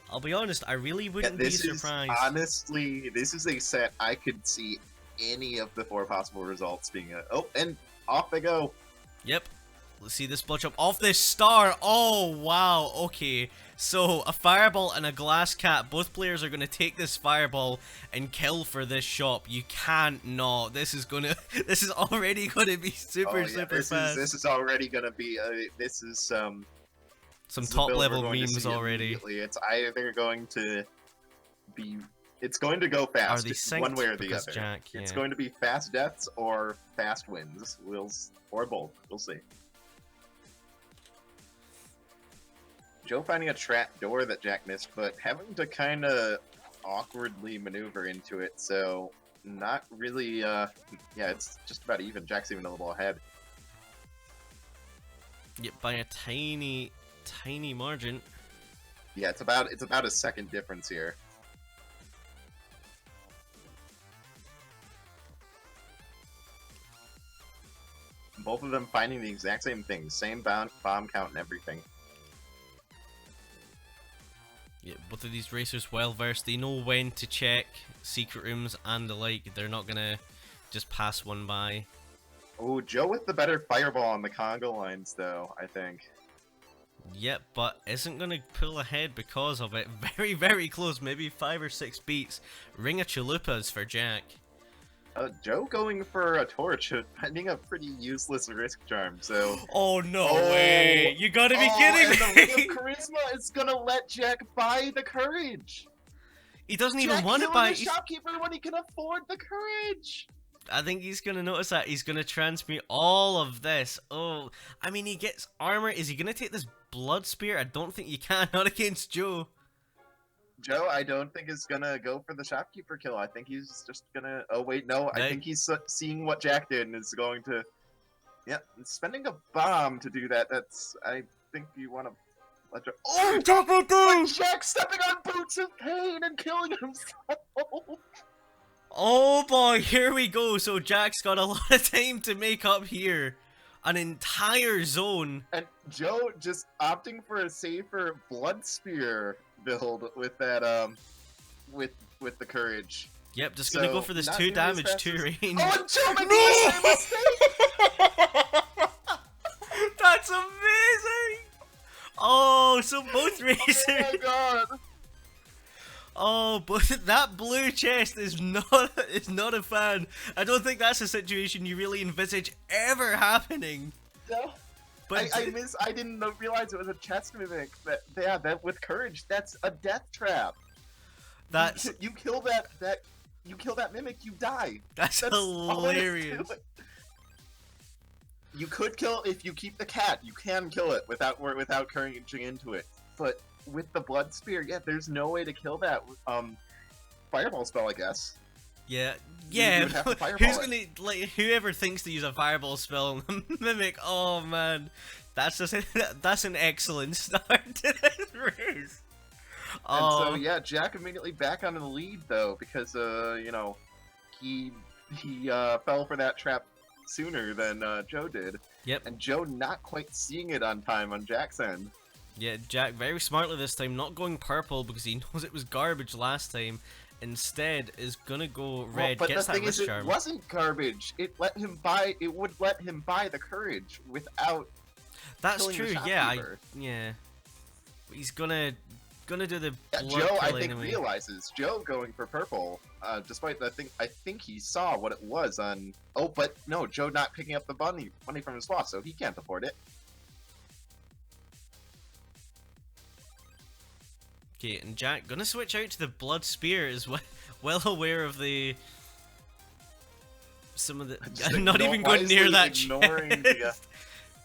I'll be honest, I really Yeah, wouldn't be surprised. Honestly, this is a set I could see any of the 4 possible results being a... Oh, and off they go. Yep. Let's see this blood jump off this star. Oh, wow. Okay. So, a fireball and a glass cat. Both players are going to take this fireball and kill for this shop. You can't not. This is going to... This is already going to be super fast. This is already going to be... this is some top level memes already. It's either going to be... It's going to go fast. Are they synced? One way or the other. Jack, yeah. It's going to be fast deaths or fast wins. Or both. We'll see. Joe finding a trap door that Jack missed, but having to kind of awkwardly maneuver into it, so not really, yeah, it's just about even. Jack's even a little ahead. Yep, by a tiny margin. Yeah, it's about a second difference here. Both of them finding the exact same thing, same bomb count and everything. Yeah, both of these racers well versed. They know when to check secret rooms and the like. They're not gonna just pass one by. Oh, Joe with the better fireball on the conga lines, though, I think. Yep, but isn't gonna pull ahead because of it. Very, very close. Maybe 5 or 6 beats. Ring of Chalupas for Jack. Joe going for a torch, finding a pretty useless risk charm, so... Oh, no way! You gotta be kidding me! And the Ring of Charisma is gonna let Jack buy the courage! He doesn't even want to buy... the shopkeeper when he can afford the courage! I think he's gonna notice that. He's gonna transmute all of this. Oh, I mean, he gets armor. Is he gonna take this blood spear? I don't think you can, not against Joe. Joe, I don't think is gonna go for the shopkeeper kill. I think he's just gonna... Oh, wait, no. I think he's seeing what Jack did and is going to... Yeah, spending a bomb to do that, that's... I think you want to... Let Jack... Oh, Double Jack stepping on boots of pain and killing himself! Oh boy, here we go. So Jack's got a lot of time to make up here. An entire zone. And Joe just opting for a safer blood spear build with that with the courage. Yep, just gonna go for this 2 damage, 2 range. Oh, and Joe made the same mistake! That's amazing! Oh, so both racers. Oh my god. Oh, but that blue chest is not a fan. I don't think that's a situation you really envisage ever happening. No. But I didn't realize it was a chest mimic. That with courage, that's a death trap. That's you kill that mimic, you die. That's hilarious. You could kill if you keep the cat. You can kill it without couraging into it. But with the blood spear, yeah, there's no way to kill that fireball spell, I guess. Yeah. Who's gonna whoever thinks to use a fireball spell on the mimic? Oh man, that's an excellent start to this race. And so yeah, Jack immediately back on the lead though because you know he fell for that trap sooner than Joe did. Yep. And Joe not quite seeing it on time on Jack's end. Yeah, Jack very smartly this time, not going purple because he knows it was garbage last time. Instead, is gonna go red. But gets the thing is, it charm. wasn't garbage. It would let him buy the courage without. That's true. Yeah, he's gonna do the. Joe, I think, realizes Joe going for purple. Despite I think he saw what it was on. Oh, but no, Joe not picking up the money from his boss, so he can't afford it. Okay, and Jack gonna switch out to the blood spear is well aware of the some of the. I'm not even going near that chest.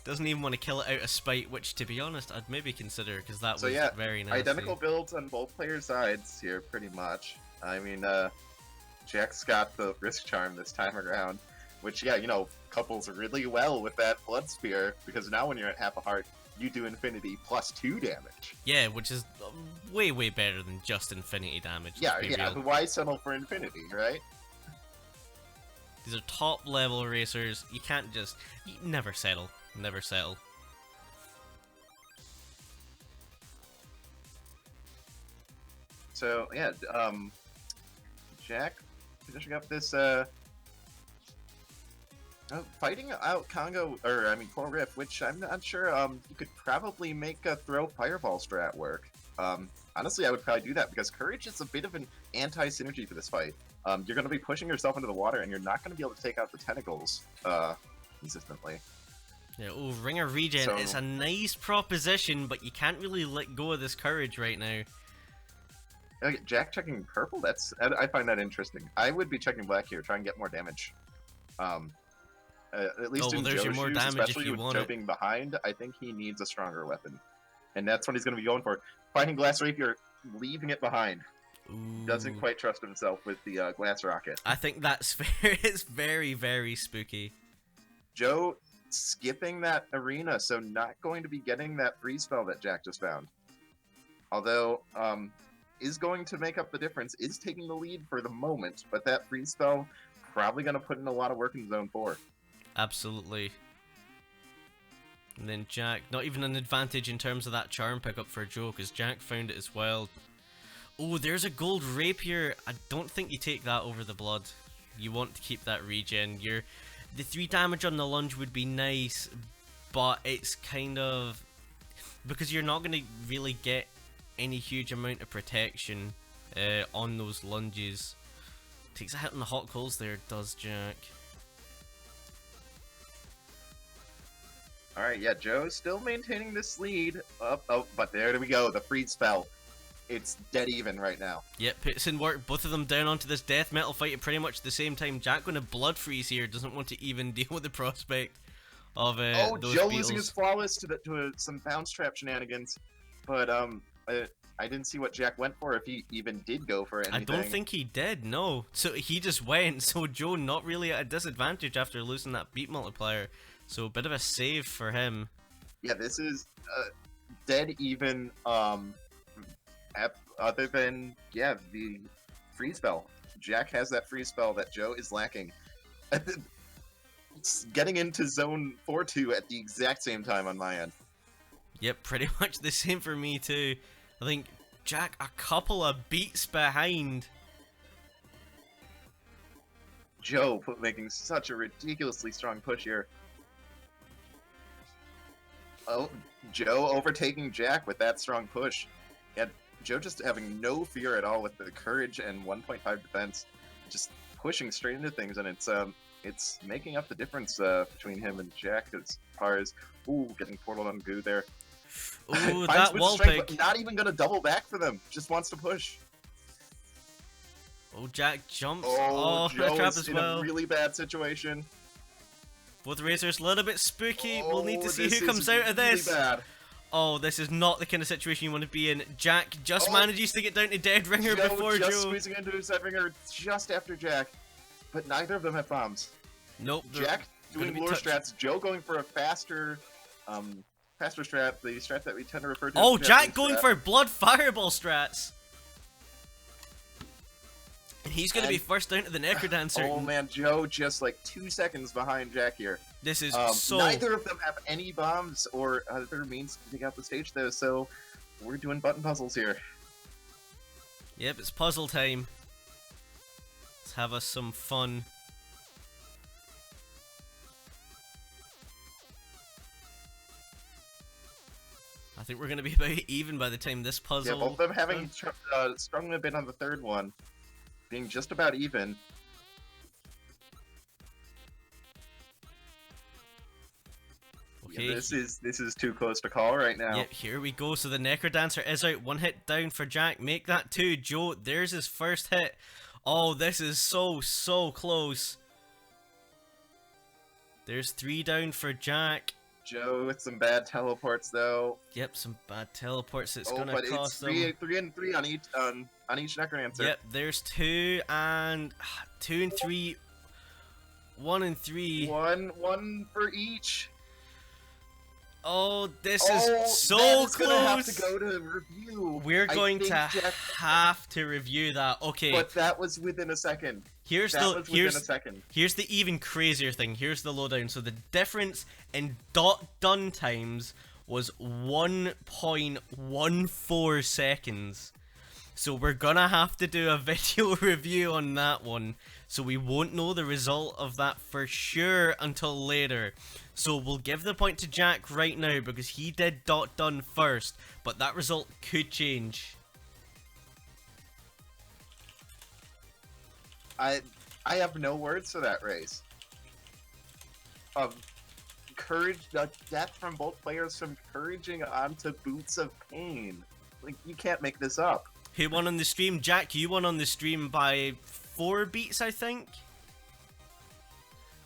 Doesn't even want to kill it out of spite, which to be honest I'd maybe consider because that was very nice. Identical builds on both players' sides here, pretty much. I mean, Jack's got the risk charm this time around, which couples really well with that blood spear because now when you're at half a heart. You do infinity plus 2 damage. Yeah, which is way better than just infinity damage. Yeah, but why settle for infinity, right? These are top level racers. You can't just... You never settle. Never settle. So yeah, Jack finishing up this fighting out Congo, or I mean Coral Rift, which I'm not sure. You could probably make a throw fireball strat work. Honestly, I would probably do that because Courage is a bit of an anti-synergy for this fight. You're going to be pushing yourself into the water, and you're not going to be able to take out the tentacles consistently. Yeah, oh, Ringer Regen, So- it's a nice proposition, but you can't really let go of this Courage right now. Okay, Jack checking purple. I find that interesting. I would be checking black here, try and get more damage. At least well, in there's Joe's your more shoes, damage if especially you with want Joe it. being behind, I think he needs a stronger weapon, and that's what he's going to be going for. Finding Glass Rapier, leaving it behind. Ooh. Doesn't quite trust himself with the Glass Rocket. I think that's it's very, very spooky. Joe skipping that arena, so not going to be getting that freeze spell that Jack just found. Although, is going to make up the difference, is taking the lead for the moment, but that freeze spell probably going to put in a lot of work in Zone 4. Absolutely. And then Jack, not even an advantage in terms of that charm pickup for Joe, because Jack found it as well. Oh, there's a gold rapier. I don't think you take that over the blood. You want to keep that regen. The 3 damage on the lunge would be nice, but it's kind of... because you're not going to really get any huge amount of protection on those lunges. Takes a hit on the hot coals there, does Jack. Alright, yeah, Joe's still maintaining this lead. Oh, but there we go, the freeze spell. It's dead even right now. Yep, puts in work, both of them down onto this death metal fight at pretty much the same time. Jack going to blood freeze here, doesn't want to even deal with the prospect of those Joe beetles. losing his flawless to some bounce trap shenanigans, but I didn't see what Jack went for, if he even did go for anything. I don't think he did, no. So he just went, so Joe not really at a disadvantage after losing that beat multiplier. So a bit of a save for him. Yeah, this is dead even, other than, yeah, the freeze spell. Jack has that freeze spell that Joe is lacking. Getting into zone 4-2 at the exact same time on my end. Yep, pretty much the same for me too. I think Jack a couple of beats behind. Joe making such a ridiculously strong push here. Oh, Joe overtaking Jack with that strong push. Yeah, Joe just having no fear at all with the courage and 1.5 defense, just pushing straight into things, and it's making up the difference between him and Jack as far as getting portaled on Goo there. Ooh, Finds that with wall strength, pick. but not even gonna double back for them. Just wants to push. Oh, Jack jumps. Oh, the Joe trap is as in well. a really bad situation. Both racers a little bit spooky. We'll need to see this who comes is out of this. Really bad. Oh, this is not the kind of situation you want to be in. Jack just manages to get down to Dead Ringer before just Joe. squeezing into his Dead Ringer just after Jack, but neither of them have bombs. Nope. Jack doing be lure touched. strats. Joe going for a faster strat, the strat that we tend to refer to. Oh, as the Jack Japanese going strat. for blood fireball strats. And he's going to be And- first down to the Necrodancer. Oh man, Joe just like 2 seconds behind Jack here. This is so... Neither of them have any bombs or other means to take out the stage though, so we're doing button puzzles here. Yep, it's puzzle time. Let's have us some fun. I think we're going to be about even by the time this puzzle... Yeah, both of them having strung a bit on the third one, being just about even. Okay. Yeah, this is too close to call right now. Yep, here we go. So the Necrodancer is out. 1 hit down for Jack. Make that 2. Joe, there's his first hit. Oh, this is so close. There's 3 down for Jack. Joe with some bad teleports though. Yep, some bad teleports. It's Oh, gonna but it's cost them. three and three on each Necrodancer. Yep, there's 2 and 2 and 3. 1 and 3. One for each. Oh, this is so that is close. Gonna have to go to review. We're I going think to Jack- have to review that. Okay. But that was within a second. Here's That was within a second. Here's the even crazier thing. Here's the lowdown. So the difference in done times was 1.14 seconds. So we're gonna have to do a video review on that one. So we won't know the result of that for sure until later. So we'll give the point to Jack right now because he did done first, but that result could change. I have no words for that race. Courage, death from both players from couraging onto Boots of Pain. Like, you can't make this up. Who won on the stream? Jack, you won on the stream by 4 beats, I think.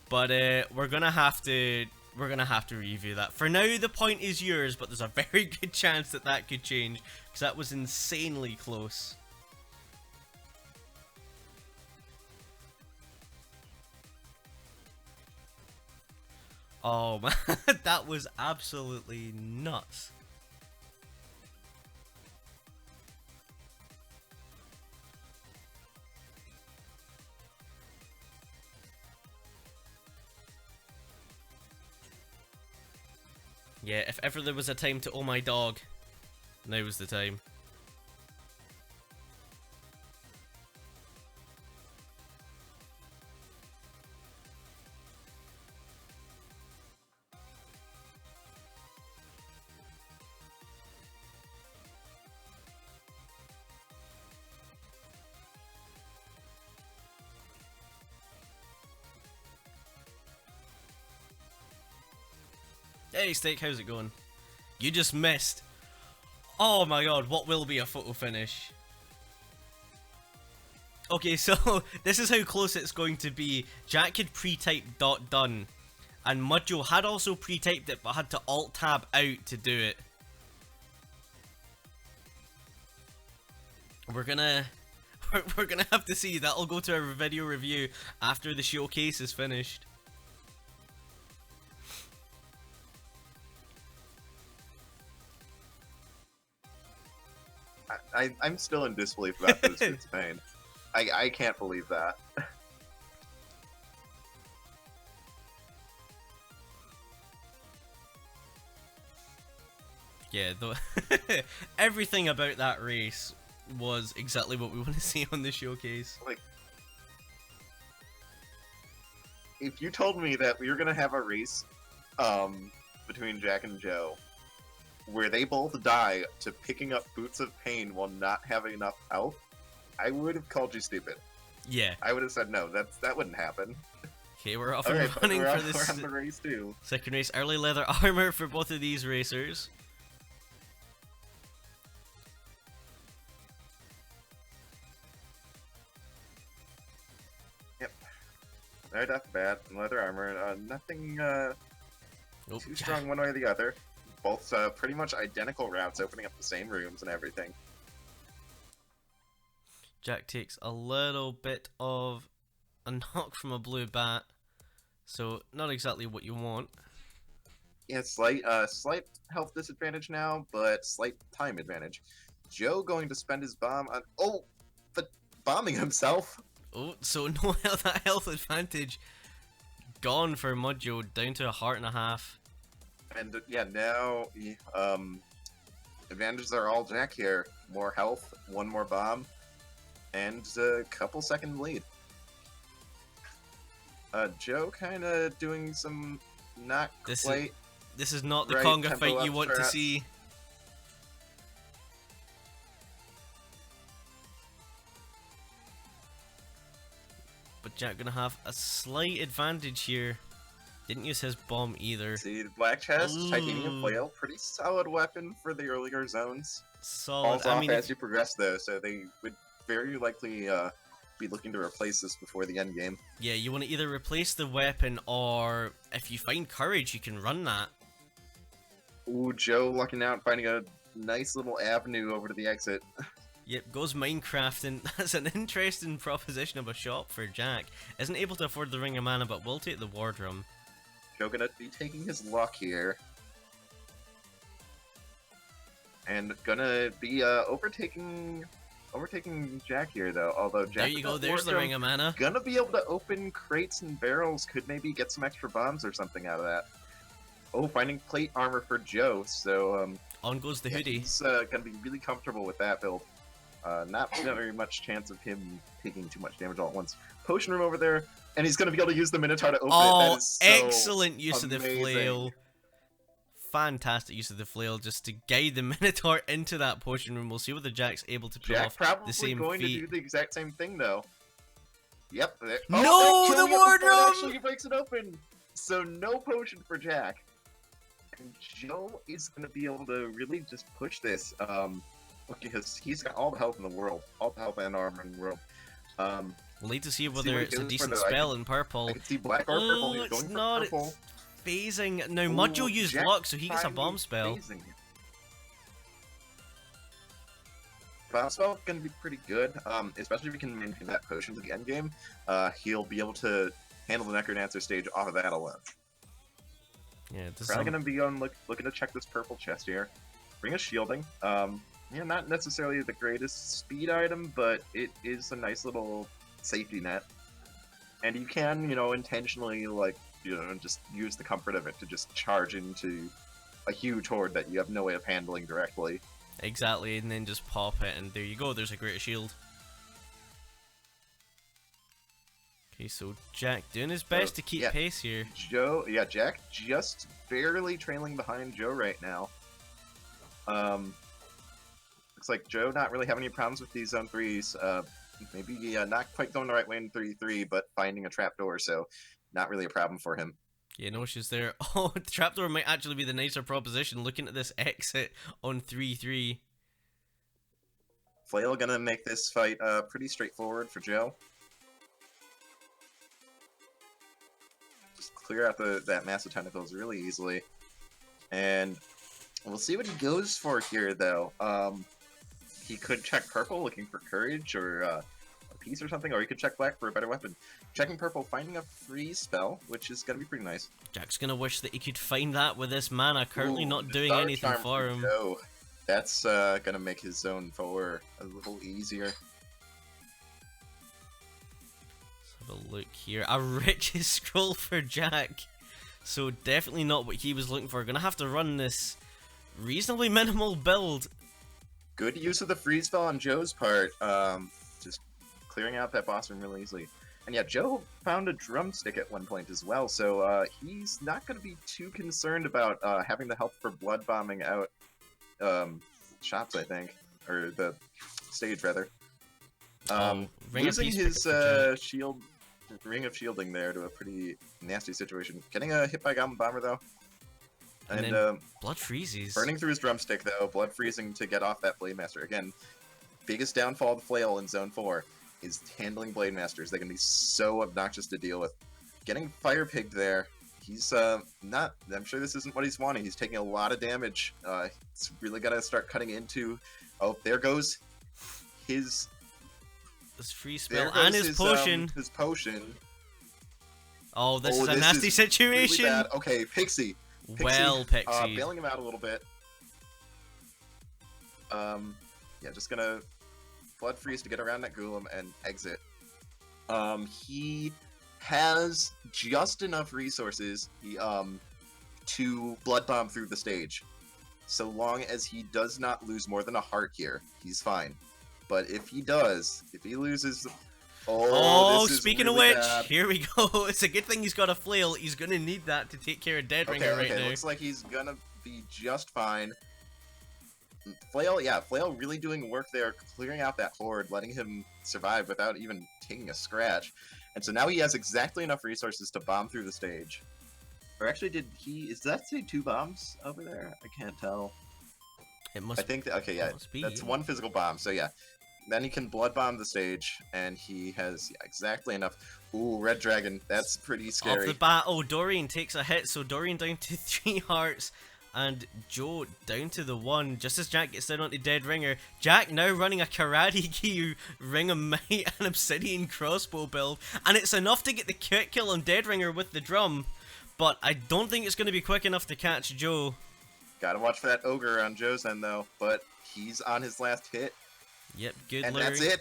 But we're gonna have to review that. For now, the point is yours, but there's a very good chance that that could change because that was insanely close. Oh man, that was absolutely nuts. Yeah, if ever there was a time to oh my dog, now was the time. Hey Steak, how's it going? You just missed. Oh my god, what will be a photo finish? Okay, so this is how close it's going to be. Jack had pre-typed .done, and Mudjoe had also pre-typed it but had to alt-tab out to do it. We're gonna have to see. That'll go to our video review after the showcase is finished. I'm still in disbelief about this Boots of Pain. I can't believe that. Yeah, everything about that race was exactly what we want to see on the showcase. Like, if you told me that we were gonna have a race, between Jack and Joe, where they both die to picking up Boots of Pain while not having enough health, I would have called you stupid. Yeah. I would have said no, that wouldn't happen. Okay, we're off and running for this we're on the race too. Second race. Early leather armor for both of these racers. Yep. Right off the bat, leather armor. Nothing too strong one way or the other. Both pretty much identical routes, opening up the same rooms and everything. Jack takes a little bit of a knock from a blue bat, so not exactly what you want. Yeah, slight health disadvantage now, but slight time advantage. Joe going to spend his bomb on... Oh! But bombing himself! Oh, so no that health advantage gone for Mudjoe, down to 1.5 hearts. And yeah, now advantages are all Jack here. More health, one more bomb, and a couple second lead. Joe kind of doing some not quite. This is not the right conga fight you want to strats. see. But Jack gonna have a slight advantage here. Didn't use his bomb either. See, Black Chest, Titanium Flail, pretty solid weapon for the earlier zones. Solid. Falls off as you progress though, so they would very likely be looking to replace this before the end game. Yeah, you want to either replace the weapon or if you find courage, you can run that. Ooh, Joe lucking out, finding a nice little avenue over to the exit. Yep, goes Minecrafting. That's an interesting proposition of a shop for Jack. Isn't able to afford the Ring of Mana, but will take the War Drum. Joe gonna be taking his luck here. And gonna be overtaking Jack here though, although Jack... There you go, there's the Ring of Mana. Gonna be able to open crates and barrels, could maybe get some extra bombs or something out of that. Oh, finding plate armor for Joe, so on goes the hoodie. He's gonna be really comfortable with that build. Not very much chance of him taking too much damage all at once. Potion room over there, and he's going to be able to use the Minotaur to open it. That is so excellent use amazing. of the flail. Fantastic use of the flail just to guide the Minotaur into that potion room. We'll see whether Jack's able to pull off the same going feat. to do the exact same thing, though. Yep. No, the wardrobe! Actually breaks it open. So no potion for Jack. And Joe is going to be able to really just push this. Because he's got all the health in the world. All the health and armor in the world. We'll need to see whether it's a decent spell in purple. I can see black or purple. He's It's going not. for purple. It's phasing. Now, Mudjoe used luck, so he gets a bomb spell. Bomb spell going to be pretty good, especially if he can maintain that potion to the end game. He'll be able to handle the Necrodancer stage off of that alone. Yeah, this Probably going to be on looking to check this purple chest here. Bring a shielding. Yeah, not necessarily the greatest speed item, but it is a nice little safety net. And you can, intentionally, just use the comfort of it to just charge into a huge horde that you have no way of handling directly. Exactly, and then just pop it, and there you go, there's a great shield. Okay, so Jack doing his best to keep pace here. Jack just barely trailing behind Joe right now. Looks like Joe not really having any problems with these zone 3s. Maybe not quite going the right way in 3-3, but finding a trapdoor, so not really a problem for him. Yeah, no issues there. Oh, the trapdoor might actually be the nicer proposition, looking at this exit on 3-3. Flail gonna make this fight pretty straightforward for Joe. Just clear out that mass of tentacles really easily. And we'll see what he goes for here, though. He could check purple, looking for courage or a piece or something, or he could check black for a better weapon. Checking purple, finding a freeze spell, which is going to be pretty nice. Jack's going to wish that he could find that with this mana currently not doing anything for him. Joe. That's going to make his zone 4 a little easier. Let's have a look here. A riches scroll for Jack. So definitely not what he was looking for. Going to have to run this reasonably minimal build. Good use of the freeze spell on Joe's part. Just clearing out that boss room really easily. And yeah, Joe found a drumstick at one point as well, so he's not going to be too concerned about having the help for blood bombing out shops, I think. Or the stage, rather. Losing his shield, ring of shielding there to a pretty nasty situation. Getting a hit by Goblin Bomber, though. And blood freezes. Burning through his drumstick, though. Blood freezing to get off that Blade Master. Again, biggest downfall of the Flail in Zone 4 is handling Blade Masters. They can be so obnoxious to deal with. Getting Fire Pigged there. He's not... I'm sure this isn't what he's wanting. He's taking a lot of damage. He's really got to start cutting into... Oh, there goes his... His free spell and his potion. His potion. Oh, this is a nasty situation. Really bad. Okay, Pixie. Well, Pixie. Bailing him out a little bit. Yeah, just gonna blood freeze to get around that Golem and exit. He has just enough resources to blood bomb through the stage. So long as he does not lose more than a heart here, he's fine. But if he does, if he loses... Oh, speaking of which, here we go. It's a good thing he's got a flail. He's gonna need that to take care of Deadringer right now. Looks like he's gonna be just fine. Flail really doing work there, clearing out that horde, letting him survive without even taking a scratch. And so now he has exactly enough resources to bomb through the stage. Or actually, does that say 2 bombs over there? I can't tell. It must. I think okay, yeah, that's 1 physical bomb. So yeah. Then he can blood bomb the stage, and he has exactly enough. Ooh, Red Dragon, that's pretty scary. Off the bat, Dorian takes a hit, so Dorian down to 3 hearts, and Joe down to the 1, just as Jack gets down onto Deadringer. Jack now running a Karate Kyu, Ring of Might, and Obsidian crossbow build, and it's enough to get the quick kill on Deadringer with the drum, but I don't think it's going to be quick enough to catch Joe. Gotta watch for that Ogre on Joe's end, though, but he's on his last hit. Yep, good and Larry. That's it.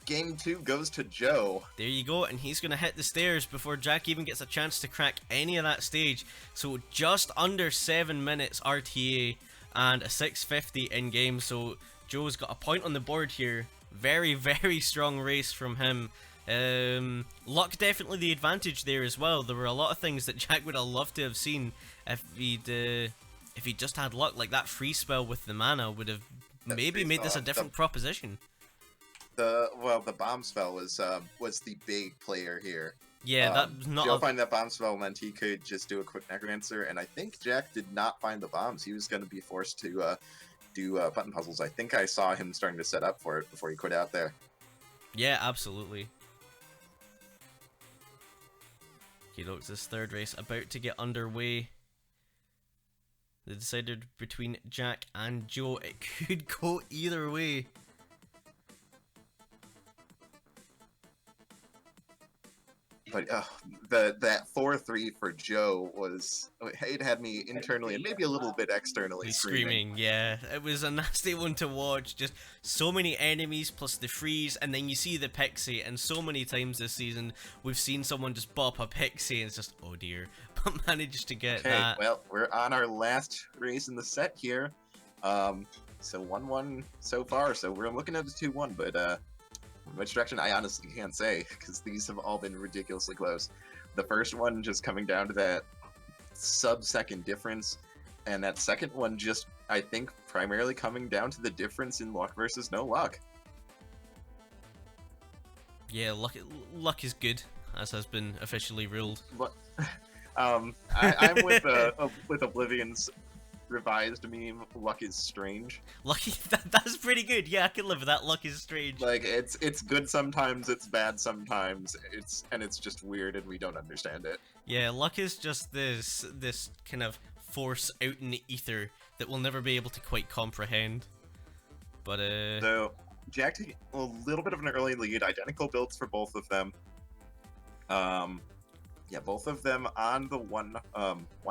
Game 2 goes to Joe. There you go, and he's going to hit the stairs before Jack even gets a chance to crack any of that stage. So just under 7 minutes RTA. and a 650 in game. So Joe's got a point on the board here. Very, very strong race from him. Luck definitely the advantage there as well. There were a lot of things that Jack would have loved to have seen if he'd just had luck. Like that free spell with the mana would have maybe made this a different proposition. The bomb spell was the big player here. Yeah, that's not. Joe finding that bomb spell meant he could just do a quick necromancer, and I think Jack did not find the bombs. He was going to be forced to do button puzzles. I think I saw him starting to set up for it before he quit out there. Yeah, absolutely. Okay, looks this third race about to get underway. They decided between Jack and Joe. It could go either way. But that 4-3 for Joe was, it had me internally and maybe a little bit externally screaming. Yeah, it was a nasty one to watch. Just so many enemies plus the freeze, and then you see the pixie, and so many times this season we've seen someone just bop a pixie and it's just, oh dear, but managed to get that. Well, we're on our last race in the set here. So 1-1 so far, so we're looking at the 2-1, but which direction I honestly can't say, because these have all been ridiculously close. The first one just coming down to that sub-second difference, and that second one just, I think, primarily coming down to the difference in luck versus no luck. Yeah, luck is good, as has been officially ruled. But, I'm with Oblivion's revised meme, luck is strange. Lucky, that's pretty good. Yeah, I can live with that. Luck is strange. Like, it's good sometimes, it's bad sometimes, it's just weird and we don't understand it. Yeah, luck is just this kind of force out in the ether that we'll never be able to quite comprehend. But so Jack taking a little bit of an early lead, identical builds for both of them. Yeah, both of them on the one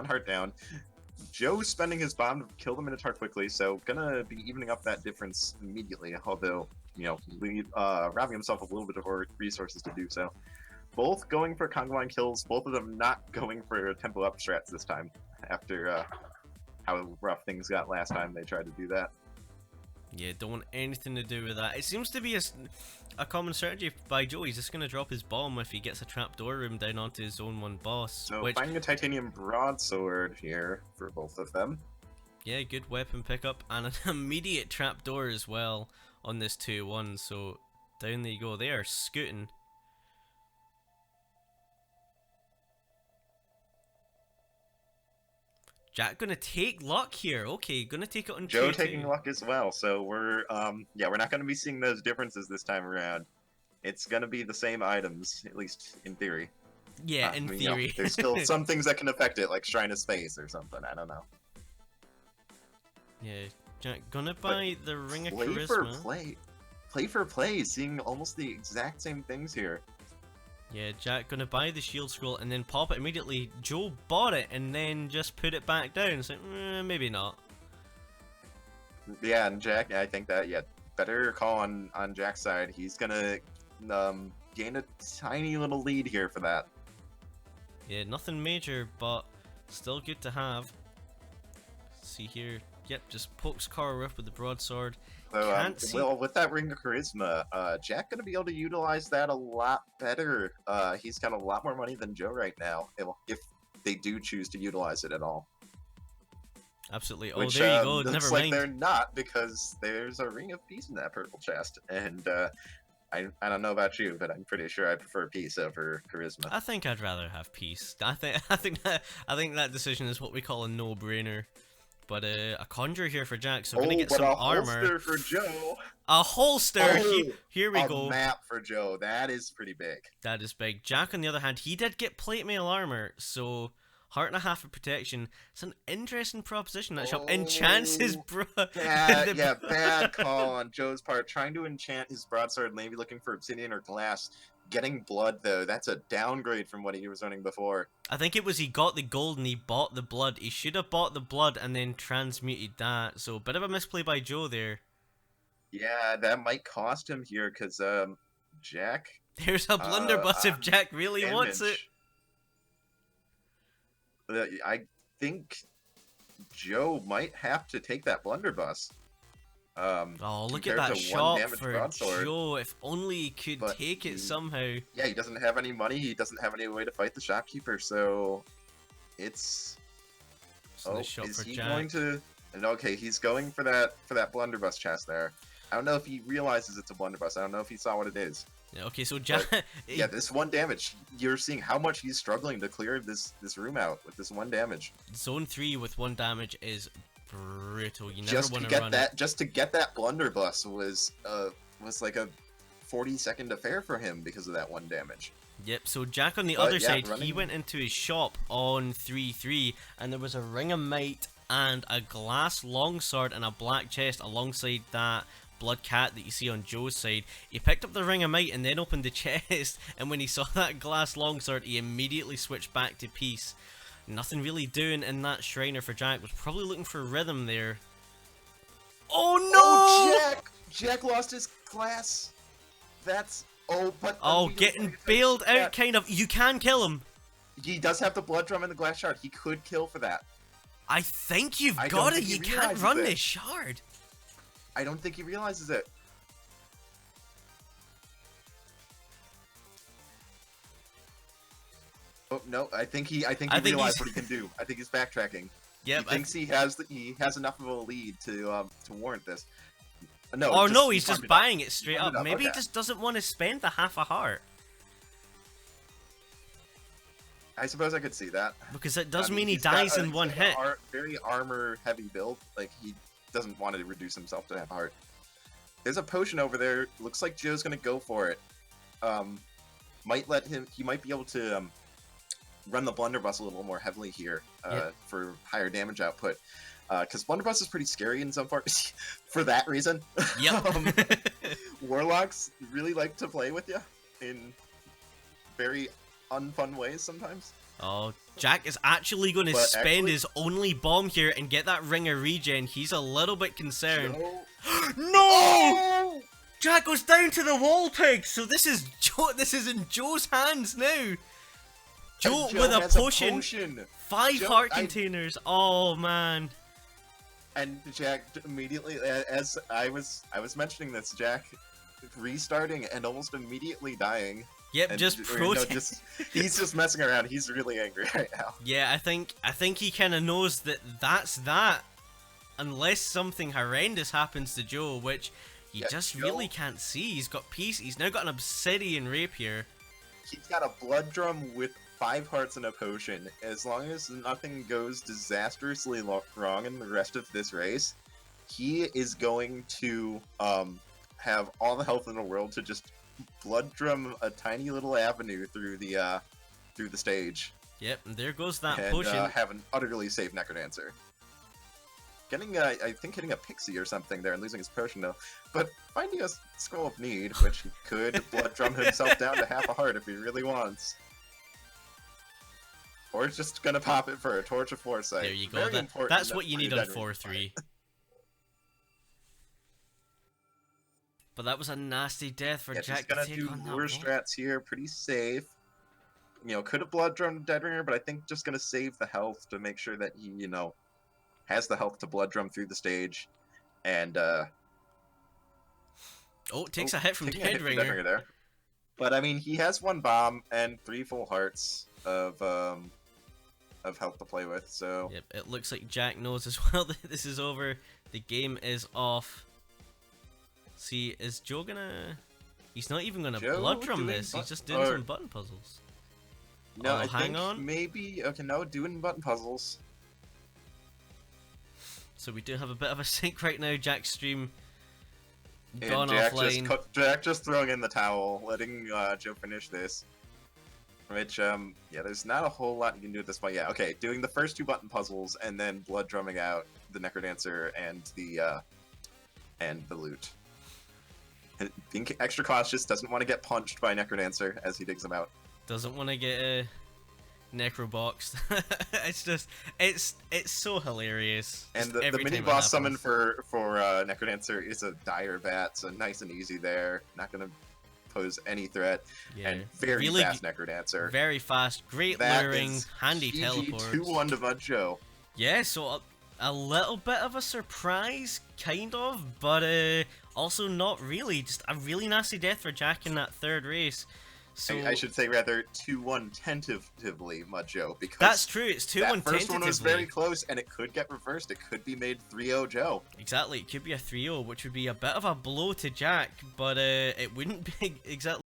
heart down. Joe spending his bomb to kill the Minotaur quickly, so gonna be evening up that difference immediately, although, you know, robbing himself of a little bit of resources to do so. Both going for conga line kills, both of them not going for tempo up strats this time, after how rough things got last time they tried to do that. Yeah, don't want anything to do with that. It seems to be a common strategy by Joe. He's just going to drop his bomb if he gets a trapdoor room down onto his own one boss. So finding a titanium broadsword here for both of them. Yeah, good weapon pickup and an immediate trapdoor as well on this 2-1. So down they go. They are scooting. Jack gonna take luck here. Okay, gonna take it on Joe taking luck as well. So we're we're not gonna be seeing those differences this time around. It's gonna be the same items, at least in theory. Yeah, in theory. You know, there's still some things that can affect it, like Shrine of Space or something. I don't know. Yeah, Jack gonna buy the Ring of Charisma. Play for play, seeing almost the exact same things here. Yeah, Jack gonna buy the shield scroll and then pop it immediately. Joe bought it and then just put it back down. So maybe not. Yeah, and Jack, I think that better call on Jack's side. He's gonna gain a tiny little lead here for that. Yeah, nothing major, but still good to have. See here. Yep, just pokes Kara up with the broadsword. So, well, with that Ring of Charisma, Jack gonna be able to utilize that a lot better. He's got a lot more money than Joe right now, if they do choose to utilize it at all. Absolutely. Oh, Which, there you go. looks Never like mind. They're not, because there's a Ring of Peace in that purple chest, and I don't know about you, but I'm pretty sure I prefer peace over charisma. I think I'd rather have peace. I think that decision is what we call a no-brainer. But a conjure here for Jack, so we're gonna get some armor. A holster for Joe. A holster. Here we go. A map for Joe. That is pretty big. That is big. Jack, on the other hand, he did get plate mail armor, so heart and a half of protection. It's an interesting proposition that shop enchants his bad call on Joe's part. Trying to enchant his broadsword, maybe looking for obsidian or glass. Getting blood, though, that's a downgrade from what he was running before. I think it was he got the gold and he bought the blood. He should have bought the blood and then transmuted that. So, bit of a misplay by Joe there. Yeah, that might cost him here, because, Jack... There's a blunderbuss if Jack really wants it. I think Joe might have to take that blunderbuss. Oh, look at Compared that to one shot damage for broadsword. Joe. If only he could But take it somehow. Yeah, he doesn't have any money. He doesn't have any way to fight the shopkeeper. So it's. So nice shot is for he Jack. going to? And okay, he's going for that blunderbuss chest there. I don't know if he realizes it's a blunderbuss. I don't know if he saw what it is. Yeah, okay, so Jack. Yeah, this one damage. You're seeing how much he's struggling to clear this room out with this one damage. Zone 3 with 1 damage is brutal. You never want to run it. Just to get that blunderbuss was like a 40-second affair for him because of that one damage. Yep, so Jack on the other side, he went into his shop on 3-3, and there was a Ring of Might and a glass longsword and a black chest alongside that blood cat that you see on Joe's side. He picked up the Ring of Might and then opened the chest, and when he saw that glass longsword, he immediately switched back to peace. Nothing really doing in that Shriner for Jack. Was probably looking for rhythm there. Oh no! Oh, Jack lost his glass. That's getting bailed out, kind of. You can kill him. He does have the blood drum and the glass shard. He could kill for that. I think you've got it. You can't run this shard. I don't think he realizes it. Oh no! I think he realized what he can do. I think he's backtracking. Yep. He thinks he has enough of a lead to warrant this. No. Oh no, he's just buying it straight up. Maybe he just doesn't want to spend the half a heart. I suppose I could see that. Because it does mean he dies in one hit. Very armor heavy build. Like he doesn't want to reduce himself to half a heart. There's a potion over there. Looks like Joe's gonna go for it. Might let him. He might be able to run the blunderbuss a little more heavily here for higher damage output. Because blunderbuss is pretty scary in some parts. For that reason. Yep. Warlocks really like to play with you in very unfun ways sometimes. Oh, Jack is actually going to spend his only bomb here and get that ring of regen. He's a little bit concerned. No! Oh! Jack goes down to the wall peg. So this is Joe. This is in Joe's hands now. Joe with a potion. 5 heart containers. Oh man. And Jack immediately, as I was mentioning this, Jack restarting and almost immediately dying. Yep, and, just he's just messing around. He's really angry right now. Yeah, I think he kind of knows that that's that. Unless something horrendous happens to Joe, which you just really can't see. He's got peace. He's now got an obsidian rapier. He's got a blood drum with 5 hearts and a potion. As long as nothing goes disastrously wrong in the rest of this race, he is going to have all the health in the world to just blood drum a tiny little avenue through the stage. Yep, and there goes that and, potion. Have an utterly safe Necrodancer. Getting, I think, hitting a pixie or something there and losing his potion though. But finding a Scroll of Need, which he could blood drum himself down to half a heart if he really wants. Or he's just gonna pop it for a Torch of Foresight. There you go. That's what you need on 4-3. But that was a nasty death for Jack to take on that. He's gonna do lure strats here, pretty safe. You know, could have blood drummed Deadringer, but I think just gonna save the health to make sure that he, you know, has the health to blood drum through the stage. And takes a hit from Deadringer there. But I mean, he has 1 bomb and 3 full hearts of health to play with. So yep, it looks like Jack knows as well that this is over. The game is off. See, is Joe gonna... He's not even gonna blood drum this, he's just doing some button puzzles. No, I think maybe... Okay, no, doing button puzzles. So we do have a bit of a sync right now. Jack's stream gone Jack offline. Jack just throwing in the towel, letting Joe finish this. Which, yeah, there's not a whole lot you can do at this point. Yeah, okay, doing the first 2 button puzzles and then blood drumming out the Necrodancer and the loot. Being extra cautious, doesn't want to get punched by Necrodancer as he digs them out. Doesn't want to get necroboxed. It's just, it's so hilarious. And the mini boss summon for Necrodancer is a dire bat, so nice and easy there. Not gonna pose any threat. Yeah. And very fast Necrodancer. Very fast, great luring, handy teleport. 2-1 to Mudjoe. Yeah, so A little bit of a surprise, kind of, but also not really. Just a really nasty death for Jack in that third race. So I should say rather 2-1 tentatively, Mudjoe, because that's true. It's 2-1 that first tentatively. one was very close, and it could get reversed. It could be made 3-0 Joe. Exactly. It could be a 3-0, which would be a bit of a blow to Jack, but it wouldn't be exactly.